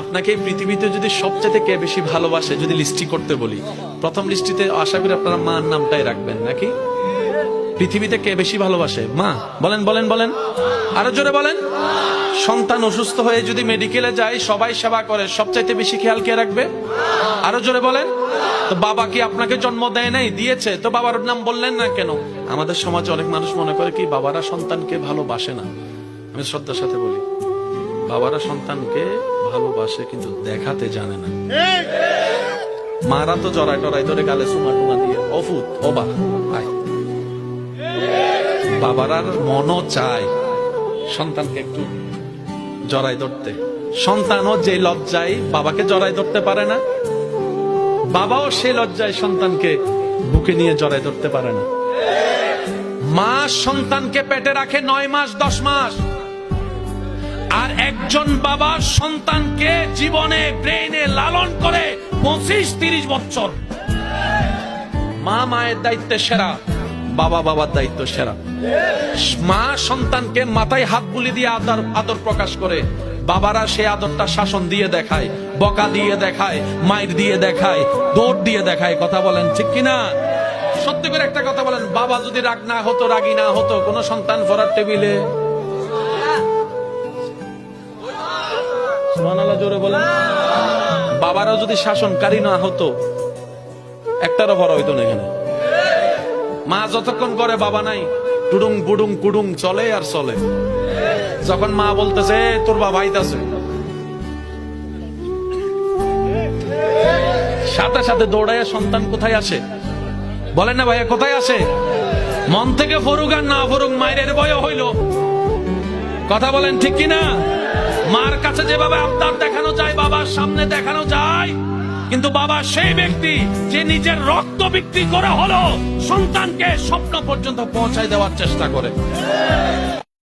আপনাকে এই পৃথিবীতে যদি সবচেয়ে কে বেশি ভালোবাসে যদি লিস্টি করতে বলি, প্রথম লিস্টিতে আশা করি আপনারা মার নামটাই রাখবেন নাকি? পৃথিবীতে কে বেশি ভালোবাসে? মা। বলেন বলেন বলেন, আরো জোরে বলেন। সন্তান অসুস্থ হয়ে যদি মেডিকেলে যায়, সবাই সেবা করে, সবচাইতে বেশি খেয়াল কে রাখবে? আরো জোরে বলেন। তো বাবা কি আপনাকে জন্ম দেয় নাই? দিয়েছে, তো বাবার নাম বললেন না কেন? আমাদের সমাজে অনেক মানুষ মনে করে কি বাবারা সন্তানকে ভালোবাসে না। আমি শ্রদ্ধার সাথে বলি, বাবারা সন্তানকে ভালোবাসে কিন্তু দেখাতে জানে না। মারা তো জড়াই টরাই ধরে গালে চুমা টুমা দিয়ে অফুত অবা আয়। বাবারার মনও চায় সন্তানকে একটু জড়াই ধরতে। সন্তানও যে লজ্জায় বাবাকে জড়াই ধরতে পারে না, বাবাও সে লজ্জায় সন্তানকে বুকে নিয়ে জড়াই ধরতে পারে না। মা সন্তানকে পেটে রাখে 9 মাস 10 মাস, আর একজন বাবা সন্তানকে জীবনে ব্রেইনে লালন করে 25-30 বছর। মা মায়ের দায়িত্বে সেরা, বাবা বাবার দায়িত্ব সেরা। মা সন্তানকে মাথায় হাত বুলি দিয়ে আদর প্রকাশ করে, বাবারা সে আদরটা শাসন দিয়ে দেখায়, বকা দিয়ে দেখায়, মাইর দিয়ে দেখায়, দৌড় দিয়ে দেখায়। কথা বলেন ঠিক কিনা? সত্যি করে একটা কথা বলেন, বাবা যদি রাগ না হতো, রাগী না হতো, কোন সন্তান পড়ার টেবিলে সুবহানাল্লাহ জোরে বলেন। বাবারা যদি শাসনকারী না হতো, একটারও ভরা হইতো না এখানে। মা যতক্ষণ করে বাবা নাই, টুডুং বুডুং কুডুং চলে আর চলে। যখন মা বলতেছে তোর বাবা আইতাছে, সাথে সাথে দৌড়াইয়া সন্তান কোথায় আসে? বলেন না ভাইয়া, কোথায় আসে? মন থেকে ফরুক আর না ফরুক, মায়ের ভয় হইল। কথা বলেন ঠিক কিনা? মার কাছে যেভাবে আবদার দেখানো যায়, বাবার সামনে দেখানো যায়, কিন্তু বাবা সেই ব্যক্তি যে নিজের রক্ত বিক্রি করে হলো সন্তানকে স্বপ্ন পর্যন্ত পৌঁছায় দেওয়ার চেষ্টা করে।